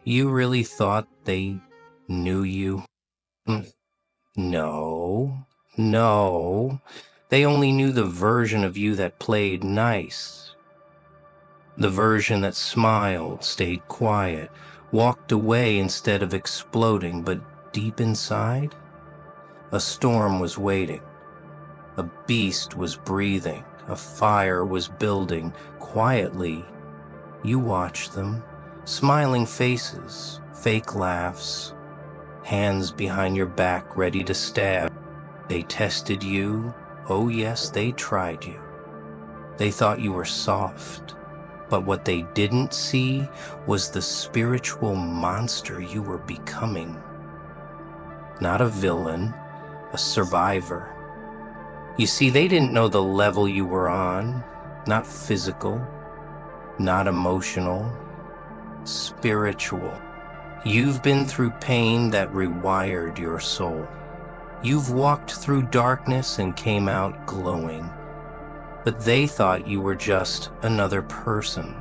You really thought they knew you? No, no. They only knew the version of you that played nice. The version that smiled, stayed quiet, walked away instead of exploding, but deep inside, a storm was waiting. A beast was breathing. A fire was building. Quietly, you watched them. Smiling faces, fake laughs, hands behind your back ready to stab. They tested you. Oh yes, they tried you. They thought you were soft. But what they didn't see was the spiritual monster you were becoming. Not a villain, a survivor. You see, they didn't know the level you were on. Not physical, not emotional, spiritual. You've been through pain that rewired your soul. You've walked through darkness and came out glowing. But they thought you were just another person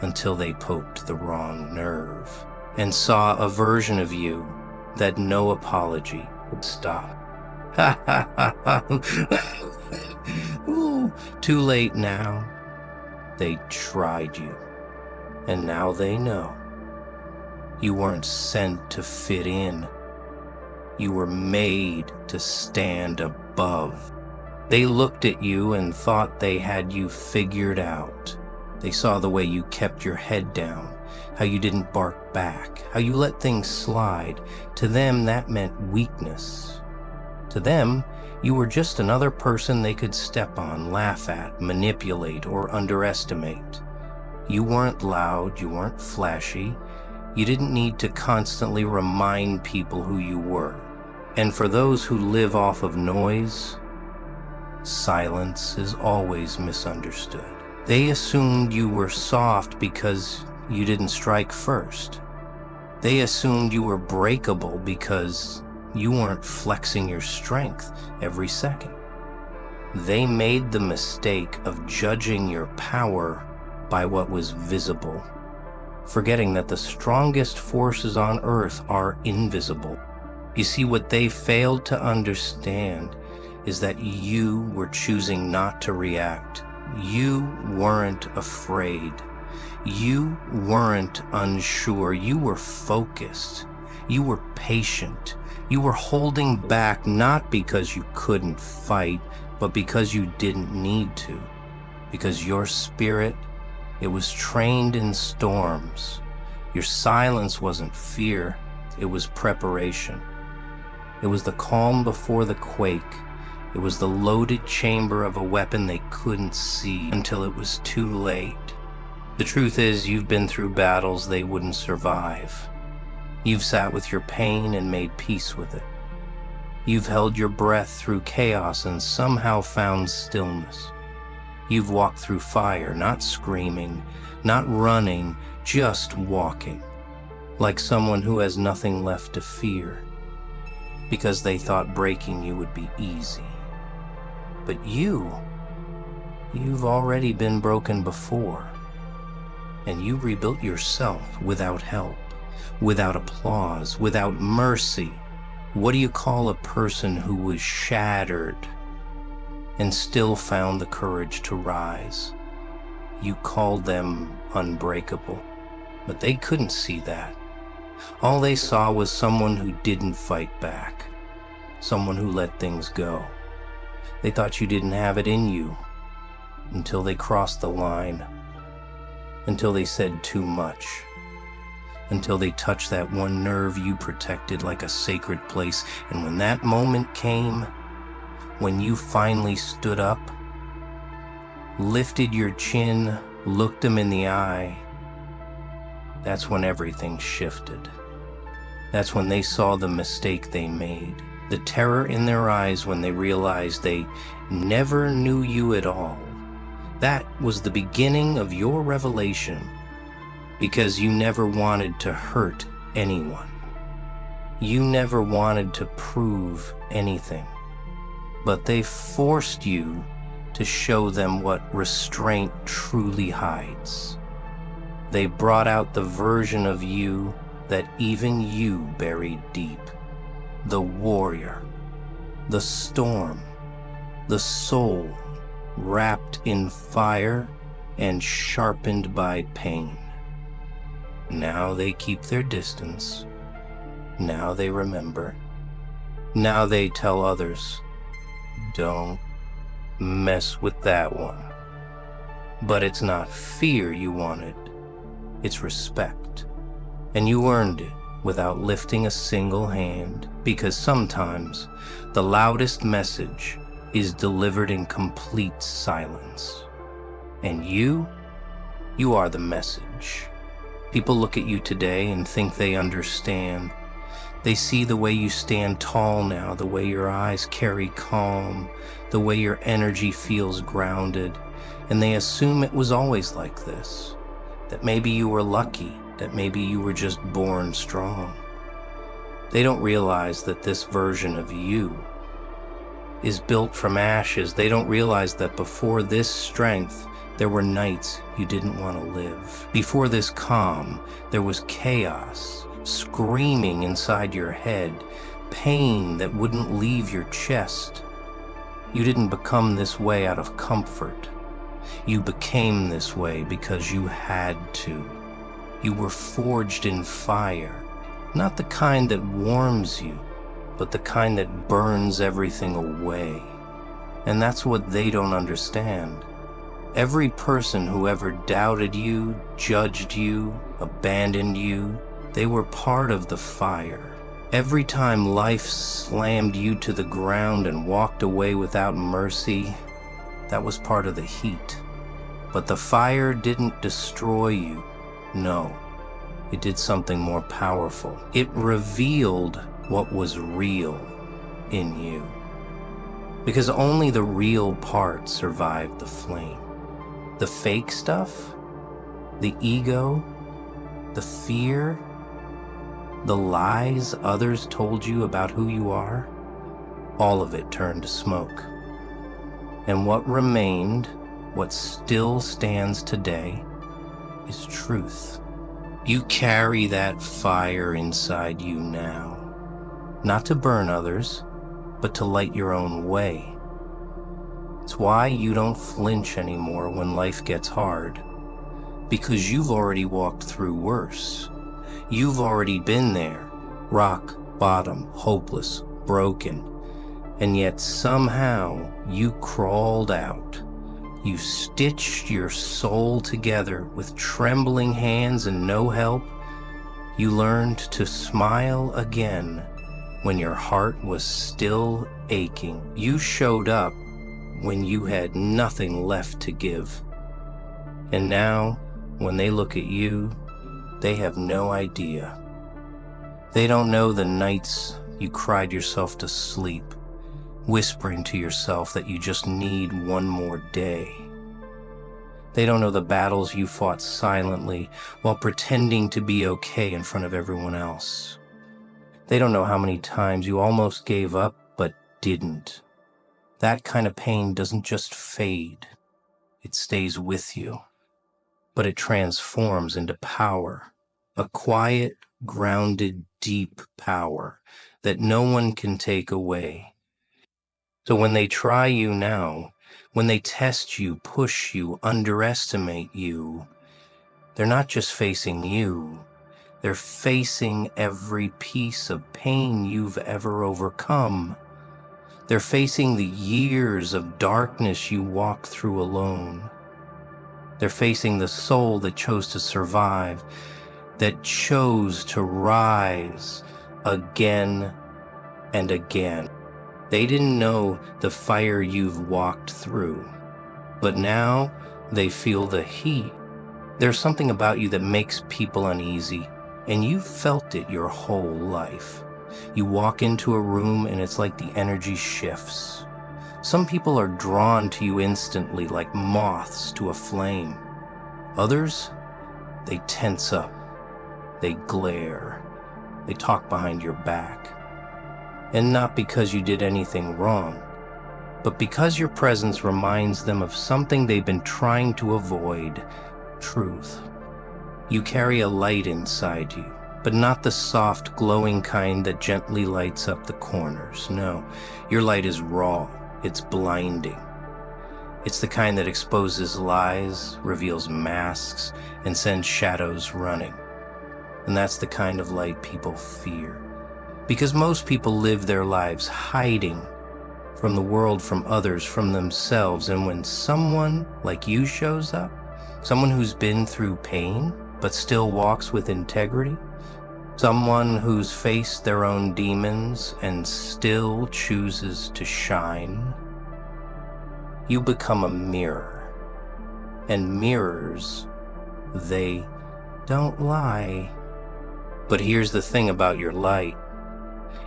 until they poked the wrong nerve and saw a version of you that no apology would stop. Ha ha ha ha. Ooh, too late now. They tried you, and now they know. You weren't sent to fit in. You were made to stand above. They looked at you and thought they had you figured out. They saw the way you kept your head down, how you didn't bark back, how you let things slide. To them, that meant weakness. To them, you were just another person they could step on, laugh at, manipulate, or underestimate. You weren't loud, you weren't flashy. You didn't need to constantly remind people who you were. And for those who live off of noise, silence is always misunderstood. They assumed you were soft because you didn't strike first. They assumed you were breakable because you weren't flexing your strength every second. They made the mistake of judging your power by what was visible, forgetting that the strongest forces on earth are invisible. You see, what they failed to understand is that you were choosing not to react. You weren't afraid. You weren't unsure. You were focused. You were patient. You were holding back not because you couldn't fight, but because you didn't need to. Because your spirit, it was trained in storms. Your silence wasn't fear, it was preparation. It was the calm before the quake. It was the loaded chamber of a weapon they couldn't see until it was too late. The truth is, you've been through battles they wouldn't survive. You've sat with your pain and made peace with it. You've held your breath through chaos and somehow found stillness. You've walked through fire, not screaming, not running, just walking, like someone who has nothing left to fear, because they thought breaking you would be easy. But you've already been broken before, and you rebuilt yourself without help, without applause, without mercy. What do you call a person who was shattered and still found the courage to rise? You called them unbreakable, but they couldn't see that. All they saw was someone who didn't fight back, someone who let things go. They thought you didn't have it in you until they crossed the line, until they said too much, until they touched that one nerve you protected like a sacred place. And when that moment came, when you finally stood up, lifted your chin, looked them in the eye, that's when everything shifted. That's when they saw the mistake they made, the terror in their eyes when they realized they never knew you at all. That was the beginning of your revelation, because you never wanted to hurt anyone. You never wanted to prove anything, but they forced you to show them what restraint truly hides. They brought out the version of you that even you buried deep. The warrior, the storm, the soul wrapped in fire and sharpened by pain. Now they keep their distance. Now they remember. Now they tell others, don't mess with that one. But it's not fear you wanted, it's respect. And you earned it without lifting a single hand, because sometimes the loudest message is delivered in complete silence. And you are the message. People look at you today and think they understand. They see the way you stand tall now, the way your eyes carry calm, the way your energy feels grounded, and they assume it was always like this, that maybe you were lucky, that maybe you were just born strong. They don't realize that this version of you is built from ashes. They don't realize that before this strength, there were nights you didn't want to live. Before this calm, there was chaos, screaming inside your head, pain that wouldn't leave your chest. You didn't become this way out of comfort. You became this way because you had to. You were forged in fire, not the kind that warms you, but the kind that burns everything away. And that's what they don't understand. Every person who ever doubted you, judged you, abandoned you, they were part of the fire. Every time life slammed you to the ground and walked away without mercy, that was part of the heat. But the fire didn't destroy you. No, it did something more powerful. It revealed what was real in you. Because only the real part survived the flame. The fake stuff, the ego, the fear, the lies others told you about who you are, all of it turned to smoke. And what remained, what still stands today, is truth. You carry that fire inside you now, not to burn others, but to light your own way. It's why you don't flinch anymore when life gets hard, because you've already walked through worse. You've already been there, rock bottom, hopeless, broken, and yet somehow you crawled out. You stitched your soul together with trembling hands and no help. You learned to smile again when your heart was still aching. You showed up when you had nothing left to give. And now, when they look at you, they have no idea. They don't know the nights you cried yourself to sleep, whispering to yourself that you just need one more day. They don't know the battles you fought silently while pretending to be okay in front of everyone else. They don't know how many times you almost gave up but didn't. That kind of pain doesn't just fade, it stays with you. But it transforms into power, a quiet, grounded, deep power that no one can take away. So when they try you now, when they test you, push you, underestimate you, they're not just facing you, they're facing every piece of pain you've ever overcome. They're facing the years of darkness you walked through alone. They're facing the soul that chose to survive, that chose to rise again and again. They didn't know the fire you've walked through, but now they feel the heat. There's something about you that makes people uneasy, and you've felt it your whole life. You walk into a room and it's like the energy shifts. Some people are drawn to you instantly like moths to a flame. Others, they tense up, they glare, they talk behind your back. And not because you did anything wrong, but because your presence reminds them of something they've been trying to avoid, truth. You carry a light inside you, but not the soft, glowing kind that gently lights up the corners. No, your light is raw. It's blinding. It's the kind that exposes lies, reveals masks, and sends shadows running. And that's the kind of light people fear. Because most people live their lives hiding from the world, from others, from themselves. And when someone like you shows up, someone who's been through pain, but still walks with integrity, someone who's faced their own demons and still chooses to shine, you become a mirror. And mirrors, they don't lie. But here's the thing about your light.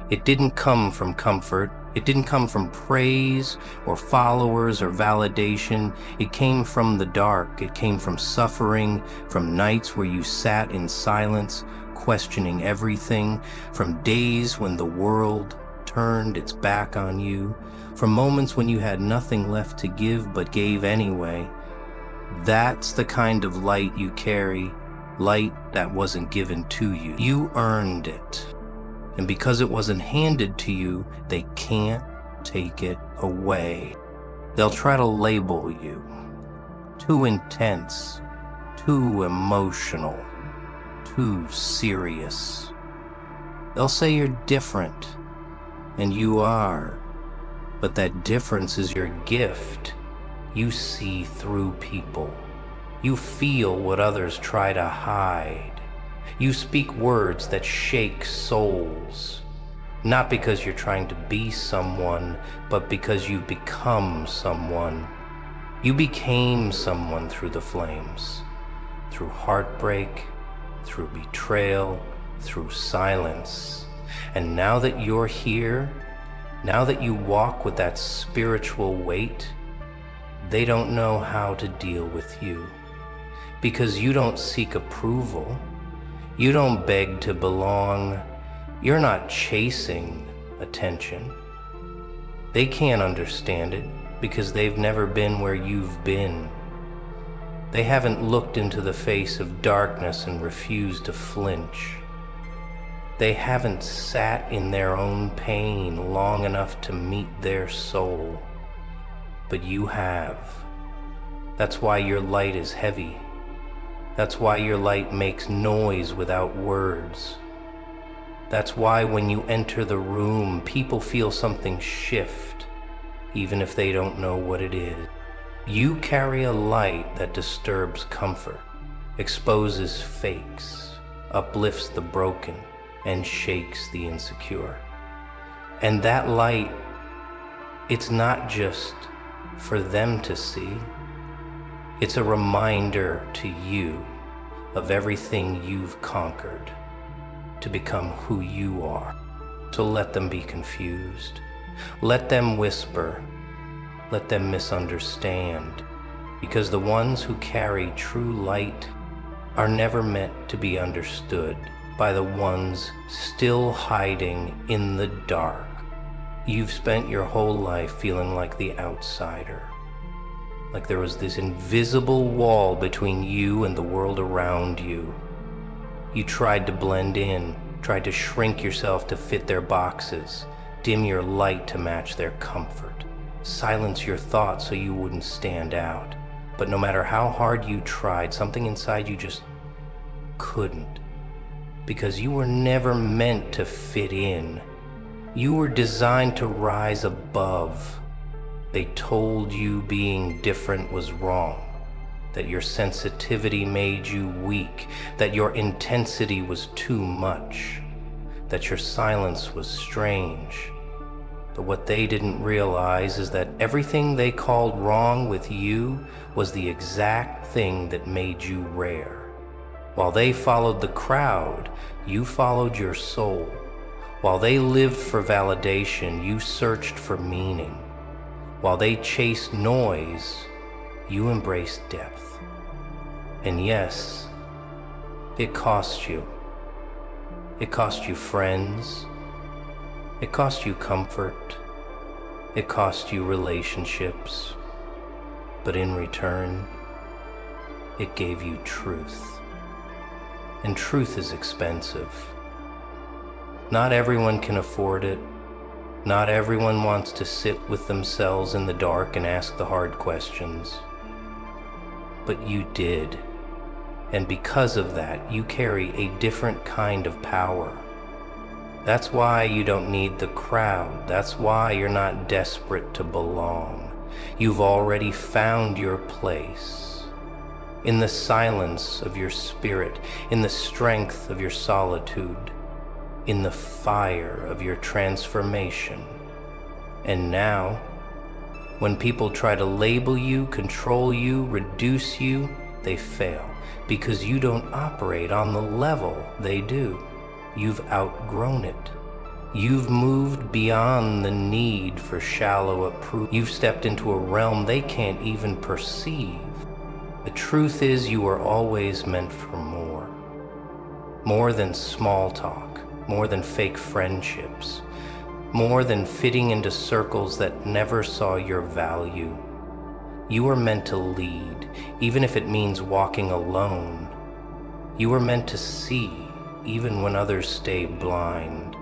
It didn't come from comfort. It didn't come from praise or followers or validation. It came from the dark. It came from suffering, from nights where you sat in silence, questioning everything, from days when the world turned its back on you, from moments when you had nothing left to give but gave anyway. That's the kind of light you carry, light that wasn't given to you. You earned it. And because it wasn't handed to you, they can't take it away. They'll try to label you. Too intense, too emotional, too serious. They'll say you're different, and you are. But that difference is your gift. You see through people. You feel what others try to hide. You speak words that shake souls, not because you're trying to be someone, but because you've become someone. You became someone through the flames, through heartbreak, through betrayal, through silence. And now that you're here, now that you walk with that spiritual weight, they don't know how to deal with you. Because you don't seek approval. You don't beg to belong. You're not chasing attention. They can't understand it because they've never been where you've been. They haven't looked into the face of darkness and refused to flinch. They haven't sat in their own pain long enough to meet their soul. But you have. That's why your light is heavy. That's why your light makes noise without words. That's why when you enter the room, people feel something shift, even if they don't know what it is. You carry a light that disturbs comfort, exposes fakes, uplifts the broken, and shakes the insecure. And that light, it's not just for them to see. It's a reminder to you of everything you've conquered to become who you are. So let them be confused. Let them whisper. Let them misunderstand. Because the ones who carry true light are never meant to be understood by the ones still hiding in the dark. You've spent your whole life feeling like the outsider. Like there was this invisible wall between you and the world around you. You tried to blend in, tried to shrink yourself to fit their boxes, dim your light to match their comfort, silence your thoughts so you wouldn't stand out. But no matter how hard you tried, something inside you just couldn't. Because you were never meant to fit in. You were designed to rise above. They told you being different was wrong, that your sensitivity made you weak, that your intensity was too much, that your silence was strange. But what they didn't realize is that everything they called wrong with you was the exact thing that made you rare. While they followed the crowd, you followed your soul. While they lived for validation, you searched for meaning. While they chased noise, you embraced depth. And yes, it cost you. It cost you friends. It cost you comfort. It cost you relationships. But in return, it gave you truth. And truth is expensive. Not everyone can afford it. Not everyone wants to sit with themselves in the dark and ask the hard questions. But you did. And because of that, you carry a different kind of power. That's why you don't need the crowd. That's why you're not desperate to belong. You've already found your place. In the silence of your spirit, in the strength of your solitude, in the fire of your transformation. And now, when people try to label you, control you, reduce you, they fail, because you don't operate on the level they do. You've outgrown it. You've moved beyond the need for shallow approval. You've stepped into a realm they can't even perceive. The truth is, you were always meant for more. More than small talk, more than fake friendships, more than fitting into circles that never saw your value. You were meant to lead, even if it means walking alone. You were meant to see, even when others stay blind.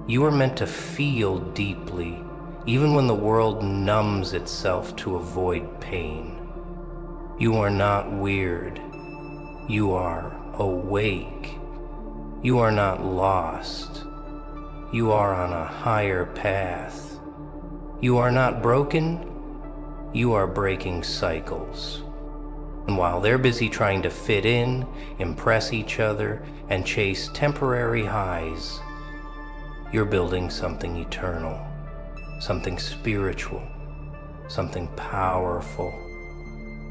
You were meant to feel deeply, even when the world numbs itself to avoid pain. You are not weird. You are awake. You are not lost. You are on a higher path. You are not broken. You are breaking cycles. And while they're busy trying to fit in, impress each other, and chase temporary highs, you're building something eternal, something spiritual, something powerful,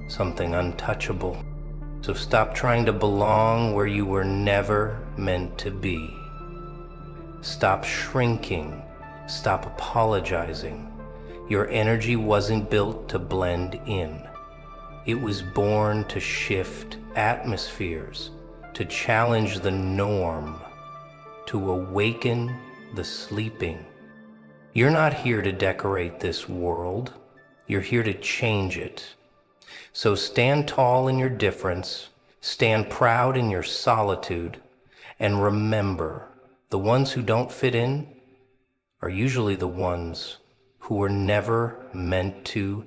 something untouchable. So stop trying to belong where you were never meant to be. Stop shrinking. Stop apologizing. Your energy wasn't built to blend in. It was born to shift atmospheres, to challenge the norm, to awaken the sleeping. You're not here to decorate this world. You're here to change it. So stand tall in your difference, stand proud in your solitude, and remember, the ones who don't fit in are usually the ones who were never meant to.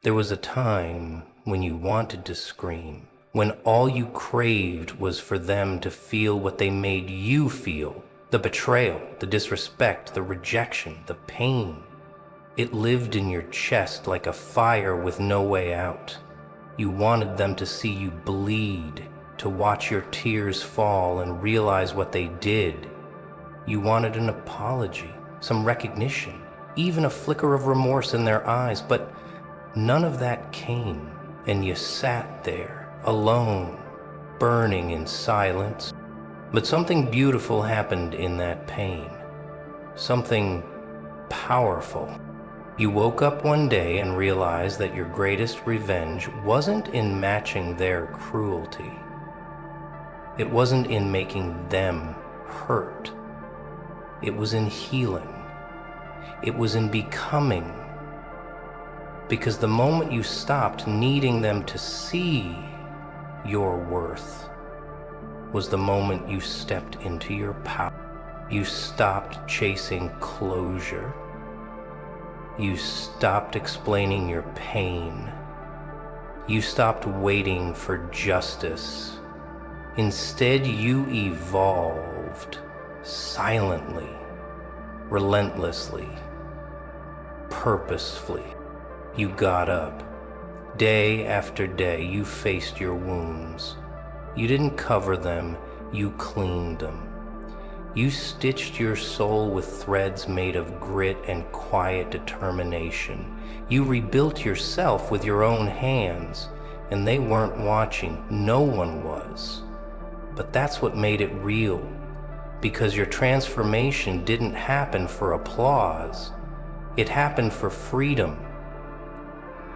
There was a time when you wanted to scream, when all you craved was for them to feel what they made you feel, the betrayal, the disrespect, the rejection, the pain. It lived in your chest like a fire with no way out. You wanted them to see you bleed, to watch your tears fall and realize what they did. You wanted an apology, some recognition, even a flicker of remorse in their eyes, but none of that came, and you sat there, alone, burning in silence. But something beautiful happened in that pain, something powerful. You woke up one day and realized that your greatest revenge wasn't in matching their cruelty. It wasn't in making them hurt. It was in healing. It was in becoming. Because the moment you stopped needing them to see your worth was the moment you stepped into your power. You stopped chasing closure. You stopped explaining your pain. You stopped waiting for justice. Instead, you evolved silently, relentlessly, purposefully. You got up. Day after day, you faced your wounds. You didn't cover them, you cleaned them. You stitched your soul with threads made of grit and quiet determination. You rebuilt yourself with your own hands, and they weren't watching. No one was. But that's what made it real, because your transformation didn't happen for applause. It happened for freedom.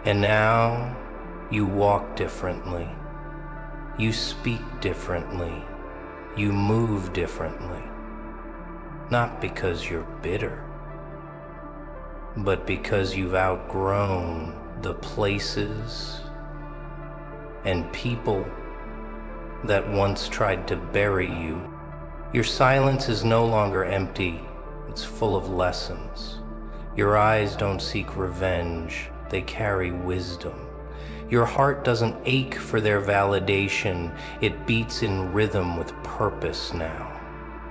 And now you walk differently. You speak differently. You move differently. Not because you're bitter, but because you've outgrown the places and people that once tried to bury you. Your silence is no longer empty, it's full of lessons. Your eyes don't seek revenge, they carry wisdom. Your heart doesn't ache for their validation, it beats in rhythm with purpose now.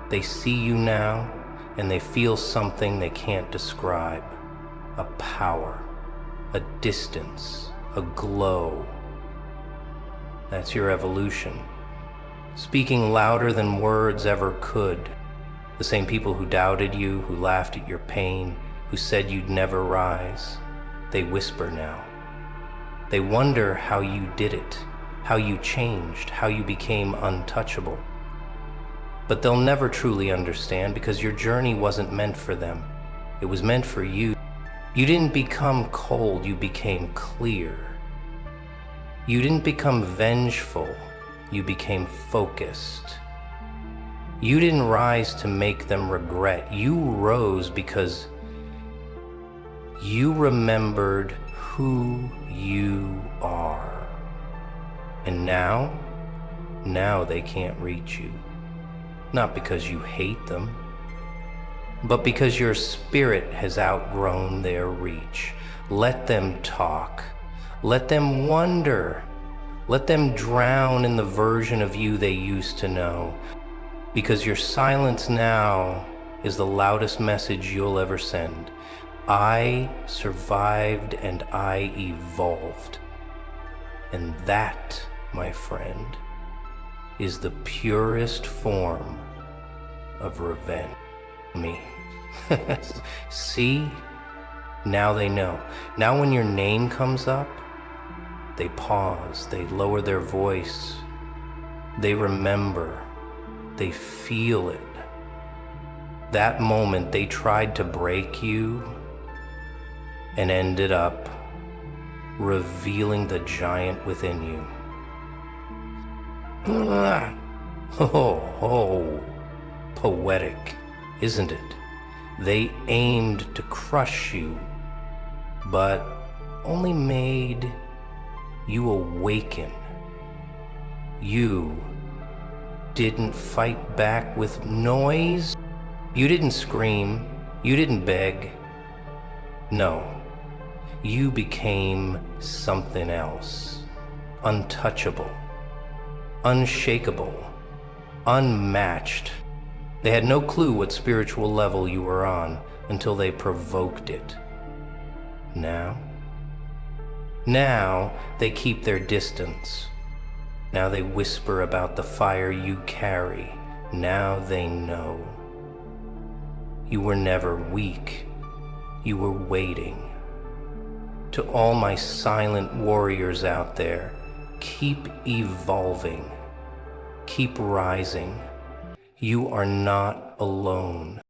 They see you now, and they feel something they can't describe. A power, a distance, a glow. That's your evolution. Speaking louder than words ever could. The same people who doubted you, who laughed at your pain, who said you'd never rise, they whisper now. They wonder how you did it, how you changed, how you became untouchable. But they'll never truly understand because your journey wasn't meant for them. It was meant for you. You didn't become cold, you became clear. You didn't become vengeful, you became focused. You didn't rise to make them regret. You rose because you remembered who you are. And now they can't reach you. Not because you hate them, but because your spirit has outgrown their reach. Let them talk. Let them wonder. Let them drown in the version of you they used to know. Because your silence now is the loudest message you'll ever send. I survived and I evolved. And that, my friend, is the purest form of revenge. Me. See? Now they know. Now when your name comes up, they pause, they lower their voice, they remember, they feel it. That moment they tried to break you and ended up revealing the giant within you. Oh, poetic, isn't it? They aimed to crush you, but only made you awaken. You didn't fight back with noise. You didn't scream. You didn't beg. No, you became something else. Untouchable, unshakable, unmatched. They had no clue what spiritual level you were on until they provoked it. Now they keep their distance. Now they whisper about the fire you carry. Now they know. You were never weak. You were waiting. To all my silent warriors out there, keep evolving. Keep rising. You are not alone.